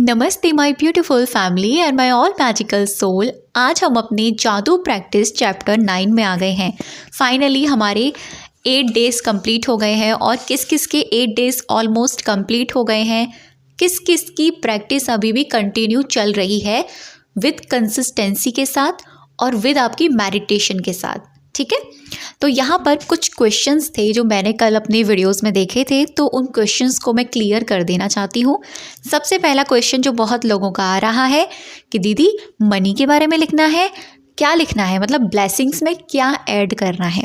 नमस्ते my beautiful family and my all magical soul. आज हम अपने जादू प्रैक्टिस चैप्टर 9 में आ गए हैं। फाइनली हमारे 8 डेज़ कंप्लीट हो गए हैं और किस किस के 8 डेज़ ऑलमोस्ट कंप्लीट हो गए हैं, किस किस की प्रैक्टिस अभी भी कंटिन्यू चल रही है विद कंसिस्टेंसी के साथ और विद आपकी मेडिटेशन के साथ। ठीक है, तो यहाँ पर कुछ क्वेश्चंस थे जो मैंने कल अपने वीडियोस में देखे थे, तो उन क्वेश्चंस को मैं क्लियर कर देना चाहती हूँ। सबसे पहला क्वेश्चन जो बहुत लोगों का आ रहा है कि दीदी मनी के बारे में लिखना है, क्या लिखना है, मतलब ब्लेसिंग्स में क्या ऐड करना है।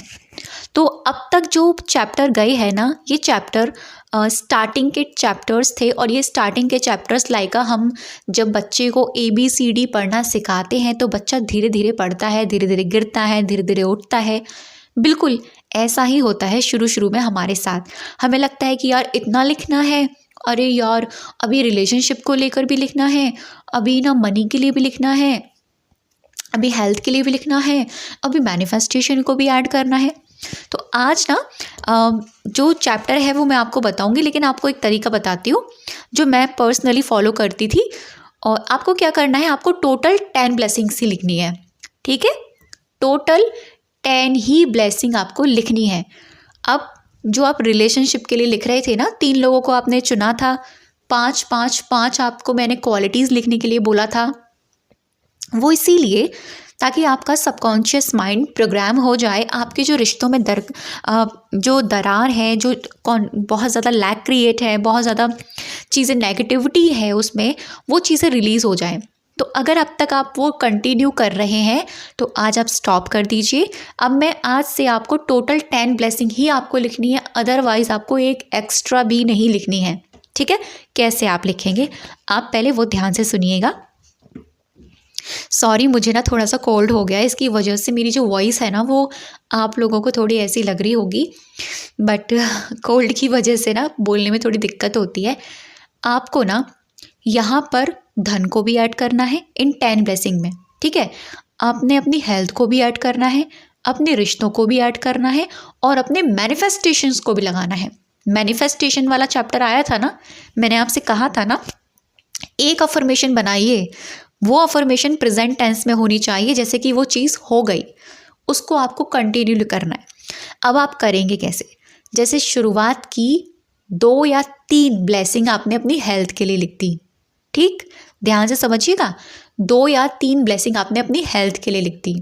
तो अब तक जो चैप्टर गए हैं ना, ये चैप्टर स्टार्टिंग के चैप्टर्स थे और ये स्टार्टिंग के चैप्टर्स लाइक हम जब बच्चे को ABCD पढ़ना सिखाते हैं तो बच्चा धीरे धीरे पढ़ता है, धीरे धीरे गिरता है, धीरे धीरे उठता है। बिल्कुल ऐसा ही होता है शुरू शुरू में हमारे साथ। हमें लगता है कि यार इतना लिखना है, अरे यार अभी रिलेशनशिप को लेकर भी लिखना है, अभी ना मनी के लिए भी लिखना है, अभी हेल्थ के लिए भी लिखना है, अभी मैनिफेस्टेशन को भी ऐड करना है। तो आज ना जो चैप्टर है वो मैं आपको बताऊंगी, लेकिन आपको एक तरीका बताती हूँ जो मैं पर्सनली फॉलो करती थी। और आपको क्या करना है, आपको टोटल 10 ब्लेसिंग्स ही लिखनी है। ठीक है, टोटल 10 ही ब्लेसिंग आपको लिखनी है। अब जो आप रिलेशनशिप के लिए लिख रहे थे ना, 3 लोगों को आपने चुना था, 5 आपको मैंने क्वालिटीज़ लिखने के लिए बोला था। वो इसीलिए ताकि आपका सबकॉन्शियस माइंड प्रोग्राम हो जाए, आपके जो रिश्तों में जो दरार है, जो बहुत ज़्यादा लैक क्रिएट है, बहुत ज़्यादा चीज़ें नेगेटिविटी है उसमें, वो चीज़ें रिलीज़ हो जाएं। तो अगर अब तक आप वो कंटिन्यू कर रहे हैं तो आज आप स्टॉप कर दीजिए। अब मैं आज से आपको टोटल 10 ब्लेसिंग ही आपको लिखनी है, अदरवाइज़ आपको एक एक्स्ट्रा भी नहीं लिखनी है। ठीक है, कैसे आप लिखेंगे आप पहले वो ध्यान से सुनिएगा। सॉरी, मुझे ना थोड़ा सा कोल्ड हो गया है, इसकी वजह से मेरी जो वॉइस है ना वो आप लोगों को थोड़ी ऐसी लग रही होगी, बट कोल्ड की वजह से ना बोलने में थोड़ी दिक्कत होती है। आपको ना यहाँ पर धन को भी ऐड करना है इन 10 ब्लेसिंग में। ठीक है, आपने अपनी हेल्थ को भी ऐड करना है, अपने रिश्तों को भी ऐड करना है और अपने मैनिफेस्टेशंस को भी लगाना है। मैनिफेस्टेशन वाला चैप्टर आया था ना, मैंने आपसे कहा था ना एक अफर्मेशन बनाइए, वो अफर्मेशन प्रेजेंट टेंस में होनी चाहिए, जैसे कि वो चीज़ हो गई, उसको आपको कंटिन्यू करना है। अब आप करेंगे कैसे, जैसे शुरुआत की 2 या 3 ब्लेसिंग आपने अपनी हेल्थ के लिए लिख दी। ठीक, ध्यान से समझिएगा, 2 या 3 ब्लेसिंग आपने अपनी हेल्थ के लिए लिख दी।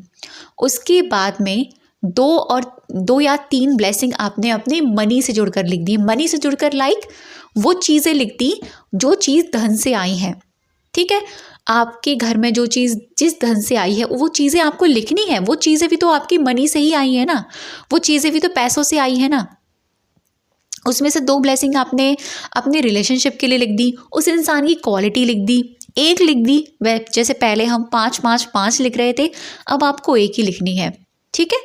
उसके बाद में 2 या 3 ब्लेसिंग आपने अपने मनी से जुड़कर लिख दी। मनी से जुड़कर लाइक वो चीज़ें लिख दी जो चीज़ धन से आई हैं। ठीक है, आपके घर में जो चीज़ जिस धन से आई है वो चीज़ें आपको लिखनी है। वो चीज़ें भी तो आपकी मनी से ही आई है ना, वो चीज़ें भी तो पैसों से आई है ना। उसमें से 2 ब्लेसिंग आपने अपने रिलेशनशिप के लिए लिख दी, उस इंसान की क्वालिटी लिख दी, एक लिख दी। वह जैसे पहले हम 5 लिख रहे थे, अब आपको एक ही लिखनी है। ठीक है,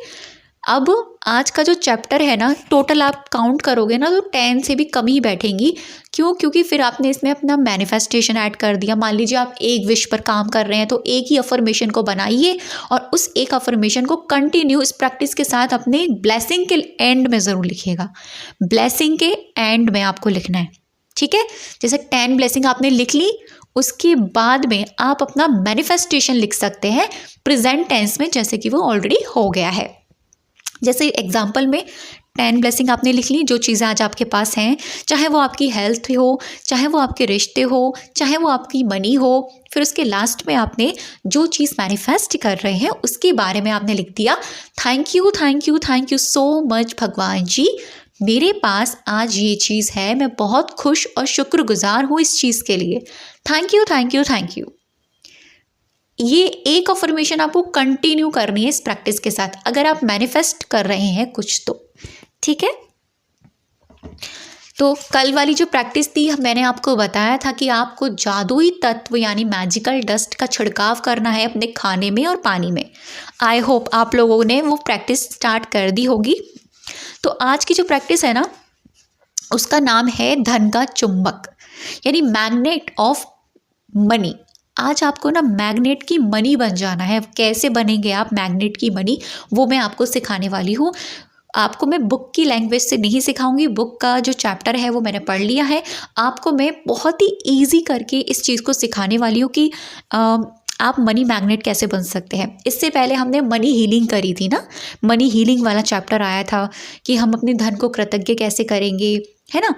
अब आज का जो चैप्टर है ना, टोटल आप काउंट करोगे ना तो 10 से भी कम ही बैठेंगी। क्यों? क्योंकि फिर आपने इसमें अपना मैनिफेस्टेशन ऐड कर दिया। मान लीजिए आप एक विश पर काम कर रहे हैं तो एक ही अफर्मेशन को बनाइए और उस एक अफर्मेशन को कंटिन्यू इस प्रैक्टिस के साथ अपने ब्लेसिंग के एंड में ज़रूर लिखिएगा। ब्लेसिंग के एंड में आपको लिखना है। ठीक है, जैसे 10 ब्लेसिंग आपने लिख ली, उसके बाद में आप अपना मैनिफेस्टेशन लिख सकते हैं प्रेजेंट टेंस में, जैसे कि वो ऑलरेडी हो गया है। जैसे एग्जाम्पल में 10 ब्लेसिंग आपने लिख ली, जो चीज़ें आज आपके पास हैं, चाहे वो आपकी हेल्थ हो, चाहे वो आपके रिश्ते हो, चाहे वो आपकी मनी हो। फिर उसके लास्ट में आपने जो चीज़ मैनिफेस्ट कर रहे हैं उसके बारे में आपने लिख दिया, थैंक यू सो मच भगवान जी, मेरे पास आज ये चीज़ है, मैं बहुत खुश और शुक्रगुजार हूँ इस चीज़ के लिए। Thank you. ये एक अफर्मेशन आपको कंटिन्यू करनी है इस प्रैक्टिस के साथ, अगर आप मैनिफेस्ट कर रहे हैं कुछ तो। ठीक है, तो कल वाली जो प्रैक्टिस थी, मैंने आपको बताया था कि आपको जादुई तत्व यानी मैजिकल डस्ट का छिड़काव करना है अपने खाने में और पानी में। आई होप आप लोगों ने वो प्रैक्टिस स्टार्ट कर दी होगी। तो आज की जो प्रैक्टिस है ना, उसका नाम है धन का चुंबक यानी मैग्नेट ऑफ मनी। आज आपको ना मैग्नेट की मनी बन जाना है। कैसे बनेंगे आप मैग्नेट की मनी, वो मैं आपको सिखाने वाली हूँ। आपको मैं बुक की लैंग्वेज से नहीं सिखाऊंगी, बुक का जो चैप्टर है वो मैंने पढ़ लिया है। आपको मैं बहुत ही ईजी करके इस चीज़ को सिखाने वाली हूँ कि आप मनी मैग्नेट कैसे बन सकते हैं। इससे पहले हमने मनी हीलिंग करी थी ना, मनी हीलिंग वाला चैप्टर आया था कि हम अपने धन को कृतज्ञ कैसे करेंगे, है ना।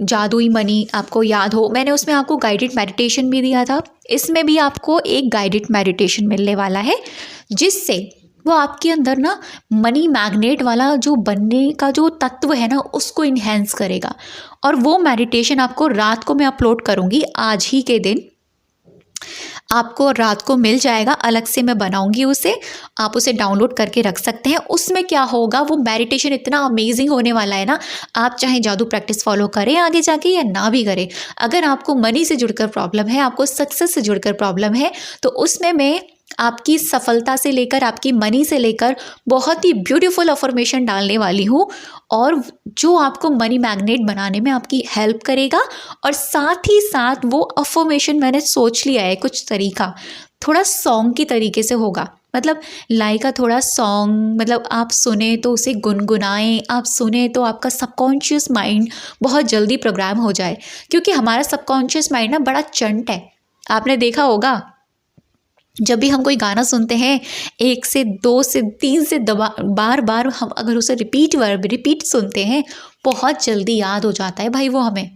जादुई मनी आपको याद हो, मैंने उसमें आपको गाइडेड मेडिटेशन भी दिया था। इसमें भी आपको एक गाइडेड मेडिटेशन मिलने वाला है, जिससे वो आपके अंदर ना मनी मैग्नेट वाला जो बनने का जो तत्व है ना उसको इन्हेंस करेगा। और वो मेडिटेशन आपको रात को मैं अपलोड करूँगी, आज ही के दिन आपको रात को मिल जाएगा, अलग से मैं बनाऊंगी उसे, आप उसे डाउनलोड करके रख सकते हैं। उसमें क्या होगा, वो मेडिटेशन इतना अमेजिंग होने वाला है ना, आप चाहे जादू प्रैक्टिस फॉलो करें आगे जाके या ना भी करें, अगर आपको मनी से जुड़कर प्रॉब्लम है, आपको सक्सेस से जुड़कर प्रॉब्लम है, तो उसमें मैं आपकी सफलता से लेकर आपकी मनी से लेकर बहुत ही ब्यूटीफुल अफर्मेशन डालने वाली हूँ, और जो आपको मनी मैग्नेट बनाने में आपकी हेल्प करेगा। और साथ ही साथ वो अफर्मेशन मैंने सोच लिया है कुछ तरीका, थोड़ा सॉन्ग की तरीके से होगा, मतलब लाइक का थोड़ा सॉन्ग, मतलब आप सुने तो उसे गुनगुनाएं, आप सुने तो आपका सबकॉन्शियस माइंड बहुत जल्दी प्रोग्राम हो जाए, क्योंकि हमारा सबकॉन्शियस माइंड ना बड़ा चंट है। आपने देखा होगा जब भी हम कोई गाना सुनते हैं 1 से 2 से 3 से बार बार हम अगर उसे रिपीट सुनते हैं, बहुत जल्दी याद हो जाता है भाई वो हमें।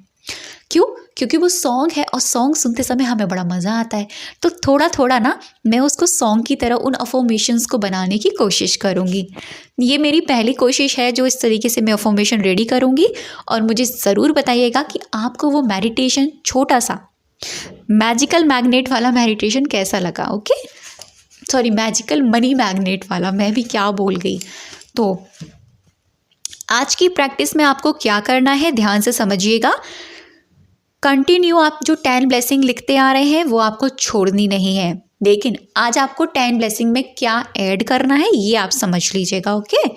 क्यों? क्योंकि वो सॉन्ग है, और सॉन्ग सुनते समय हमें बड़ा मज़ा आता है। तो थोड़ा थोड़ा ना मैं उसको सॉन्ग की तरह उन अफर्मेशंस को बनाने की कोशिश करूँगी। ये मेरी पहली कोशिश है जो इस तरीके से मैं अफर्मेशन रेडी करूँगी, और मुझे ज़रूर बताइएगा कि आपको वो मेडिटेशन छोटा सा मैजिकल मैग्नेट वाला मेडिटेशन कैसा लगा। Okay, sorry magical money magnet वाला, मैं भी क्या बोल गई। तो आज की प्रैक्टिस में आपको क्या करना है, ध्यान से समझिएगा। कंटिन्यू आप जो 10 ब्लेसिंग लिखते आ रहे हैं वो आपको छोड़नी नहीं है, लेकिन आज आपको 10 ब्लेसिंग में क्या ऐड करना है ये आप समझ लीजिएगा। ओके,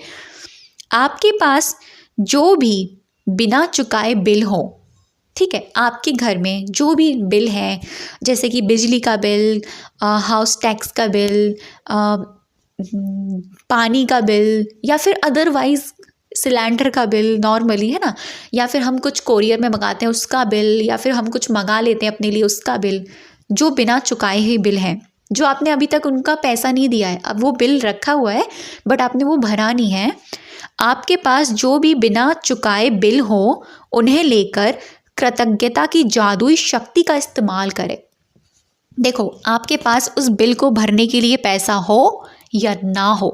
आपके पास जो भी बिना चुकाए बिल हो, ठीक है, आपके घर में जो भी बिल है, जैसे कि बिजली का बिल, हाउस टैक्स का बिल, पानी का बिल, या फिर अदरवाइज़ सिलेंडर का बिल नॉर्मली, है ना, या फिर हम कुछ कोरियर में मंगाते हैं उसका बिल, या फिर हम कुछ मंगा लेते हैं अपने लिए उसका बिल, जो बिना चुकाए हुए बिल हैं, जो आपने अभी तक उनका पैसा नहीं दिया है, अब वो बिल रखा हुआ है बट आपने वो भरा नहीं है। आपके पास जो भी बिना चुकाए बिल हो उन्हें लेकर कृतज्ञता की जादुई शक्ति का इस्तेमाल करें। देखो, आपके पास उस बिल को भरने के लिए पैसा हो या ना हो,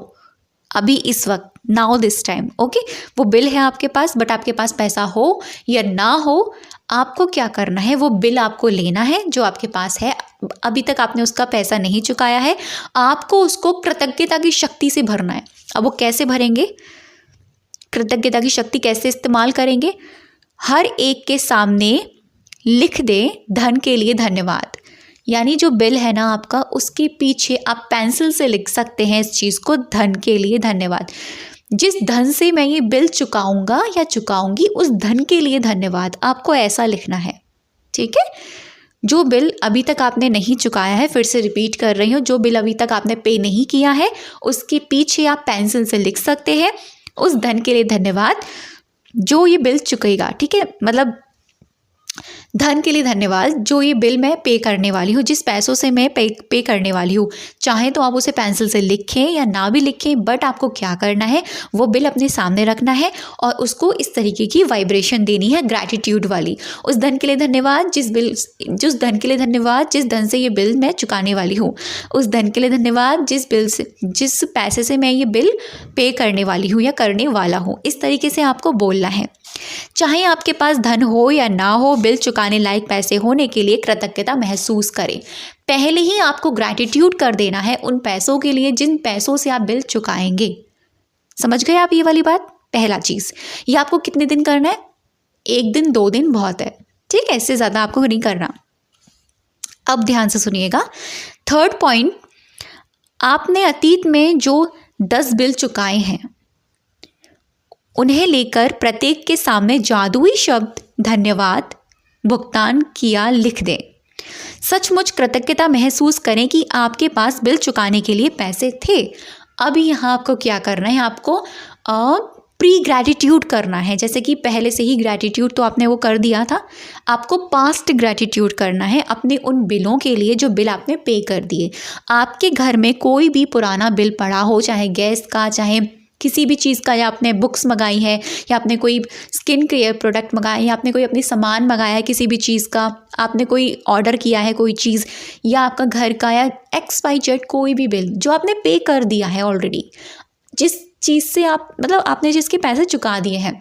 अभी इस वक्त, नाउ दिस टाइम, ओके, वो बिल है आपके पास, बट आपके पास पैसा हो या ना हो, आपको क्या करना है, वो बिल आपको लेना है जो आपके पास है, अभी तक आपने उसका पैसा नहीं चुकाया है, आपको उसको कृतज्ञता की शक्ति से भरना है। अब वो कैसे भरेंगे, कृतज्ञता की शक्ति कैसे इस्तेमाल करेंगे, हर एक के सामने लिख दे धन के लिए धन्यवाद। यानी जो बिल है ना आपका, उसके पीछे आप पेंसिल से लिख सकते हैं इस चीज़ को, धन के लिए धन्यवाद। जिस धन से मैं ये बिल चुकाऊंगा या चुकाऊंगी उस धन के लिए धन्यवाद, आपको ऐसा लिखना है। ठीक है, जो बिल अभी तक आपने नहीं चुकाया है, फिर से रिपीट कर रही हूँ, जो बिल अभी तक आपने पे नहीं किया है उसके पीछे आप पेंसिल से लिख सकते हैं उस धन के लिए धन्यवाद जो ये बिल चुकेगा। ठीक है, मतलब धन के लिए धन्यवाद जो ये बिल मैं पे करने वाली हूँ, जिस पैसों से मैं पे करने वाली हूँ। चाहे तो आप उसे पेंसिल से लिखें या ना भी लिखें, बट आपको क्या करना है, वो बिल अपने सामने रखना है और उसको इस तरीके की वाइब्रेशन देनी है, ग्रैटिट्यूड वाली। उस धन के लिए धन्यवाद, जिस धन के लिए धन्यवाद, जिस धन से ये बिल मैं चुकाने वाली हूँ। उस धन के लिए धन्यवाद जिस पैसे से मैं ये बिल पे करने वाली हूँ या करने वाला हूँ। इस तरीके से आपको बोलना है। चाहे आपके पास धन हो या ना हो, बिल चुकाने लायक पैसे होने के लिए कृतज्ञता महसूस करें। पहले ही आपको ग्रैटिट्यूड कर देना है उन पैसों के लिए जिन पैसों से आप बिल चुकाएंगे। समझ गए आप ये वाली बात? पहला चीज़, ये आपको कितने दिन करना है? 1 दिन 2 दिन बहुत है, ठीक है, इससे ज़्यादा आपको नहीं करना। अब ध्यान से सुनिएगा। 3rd पॉइंट, आपने अतीत में जो 10 बिल चुकाए हैं उन्हें लेकर प्रत्येक के सामने जादुई शब्द धन्यवाद भुगतान किया लिख दें। सचमुच कृतज्ञता महसूस करें कि आपके पास बिल चुकाने के लिए पैसे थे। अभी यहाँ आपको क्या करना है, आपको प्री ग्रैटिट्यूड करना है। जैसे कि पहले से ही ग्रैटिट्यूड तो आपने वो कर दिया था, आपको पास्ट ग्रैटिट्यूड करना है अपने उन बिलों के लिए जो बिल आपने पे कर दिए। आपके घर में कोई भी पुराना बिल पड़ा हो, चाहे गैस का, चाहे किसी भी चीज़ का, या आपने बुक्स मंगाई है, या आपने कोई स्किन केयर प्रोडक्ट मंगाया, या आपने कोई अपनी सामान मंगाया है किसी भी चीज़ का, आपने कोई ऑर्डर किया है कोई चीज़, या आपका घर का या XYZ कोई भी बिल जो आपने पे कर दिया है ऑलरेडी, जिस चीज़ से आप मतलब आपने जिसके पैसे चुका दिए हैं,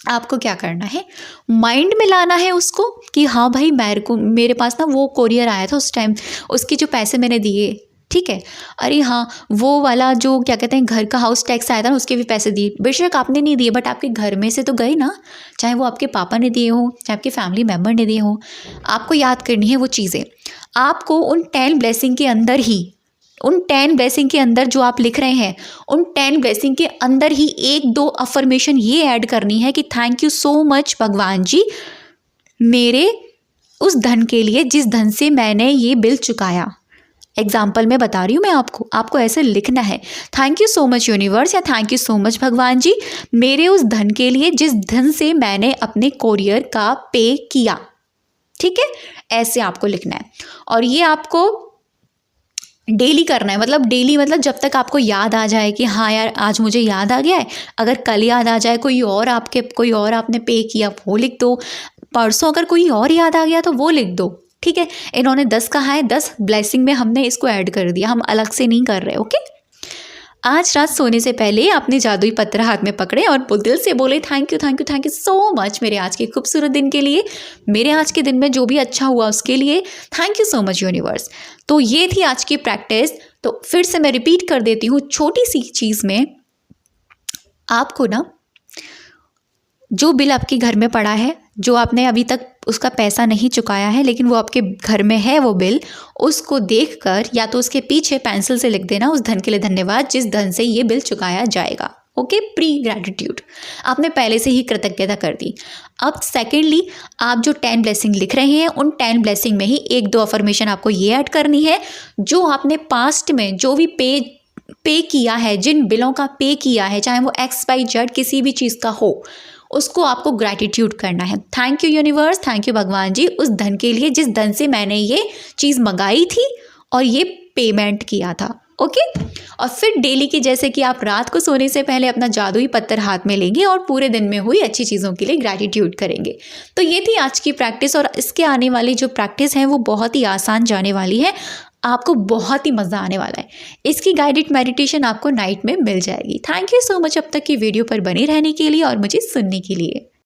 आपको क्या करना है, माइंड में लाना है उसको कि हाँ भाई मेरे पास ना वो कोरियर आया था उस टाइम, उसके जो पैसे मैंने दिए, ठीक है, अरे हाँ वो वाला जो क्या कहते हैं घर का हाउस टैक्स आया था ना, उसके भी पैसे दिए। बेशक आपने नहीं दिए बट आपके घर में से तो गए ना, चाहे वो आपके पापा ने दिए हो, चाहे आपके फैमिली मेम्बर ने दिए हो। आपको याद करनी है वो चीज़ें। आपको उन 10 ब्लेसिंग के अंदर ही, उन 10 ब्लेसिंग के अंदर जो आप लिख रहे हैं, उन 10 ब्लेसिंग के अंदर ही 1-2 अफर्मेशन ये ऐड करनी है कि थैंक यू सो मच भगवान जी मेरे उस धन के लिए जिस धन से मैंने ये बिल चुकाया। एग्जाम्पल में बता रही हूँ मैं आपको ऐसे लिखना है, thank you so much universe, या थैंक यू सो मच भगवान जी मेरे उस धन के लिए जिस धन से मैंने अपने कोरियर का पे किया। ठीक है, ऐसे आपको लिखना है और ये आपको डेली करना है। मतलब डेली मतलब जब तक आपको याद आ जाए कि हाँ यार आज मुझे याद आ गया है। अगर कल याद आ जाए कोई और आपने पे किया वो लिख दो, परसों अगर कोई और याद आ गया तो वो लिख दो। ठीक है, इन्होंने 10 कहा है, 10 ब्लेसिंग में हमने इसको ऐड कर दिया, हम अलग से नहीं कर रहे। ओके, आज रात सोने से पहले आपने जादुई पत्थर हाथ में पकड़े और दिल से बोले थैंक यू सो मच मेरे आज के खूबसूरत दिन के लिए, मेरे आज के दिन में जो भी अच्छा हुआ उसके लिए thank you so much universe. तो ये थी आज की प्रैक्टिस। तो फिर से मैं रिपीट कर देती हूँ, छोटी सी चीज़ में आपको ना जो बिल आपके घर में पड़ा है, जो आपने अभी तक उसका पैसा नहीं चुकाया है लेकिन वो आपके घर में है वो बिल, उसको देखकर या तो उसके पीछे पेंसिल से लिख देना उस धन के लिए धन्यवाद जिस धन से ये बिल चुकाया जाएगा। ओके, प्री ग्रैटिट्यूड आपने पहले से ही कृतज्ञता कर दी। अब सेकेंडली आप जो 10 ब्लेसिंग लिख रहे हैं उन 10 ब्लेसिंग में ही 1-2 अफर्मेशन आपको ये ऐड करनी है जो आपने पास्ट में जो भी पे किया है, जिन बिलों का पे किया है, चाहे वो XYZ किसी भी चीज़ का हो, उसको आपको ग्रैटिट्यूड करना है। Thank you universe, thank you भगवान जी उस धन के लिए जिस धन से मैंने ये चीज़ मंगाई थी और ये पेमेंट किया था। ओके, और फिर डेली की जैसे कि आप रात को सोने से पहले अपना जादुई पत्थर हाथ में लेंगे और पूरे दिन में हुई अच्छी चीज़ों के लिए ग्रैटिट्यूड करेंगे। तो ये थी आज की प्रैक्टिस और इसके आने वाली जो प्रैक्टिस है वो बहुत ही आसान जाने वाली है, आपको बहुत ही मज़ा आने वाला है। इसकी गाइडेड मेडिटेशन आपको नाइट में मिल जाएगी। थैंक यू सो मच अब तक की वीडियो पर बने रहने के लिए और मुझे सुनने के लिए।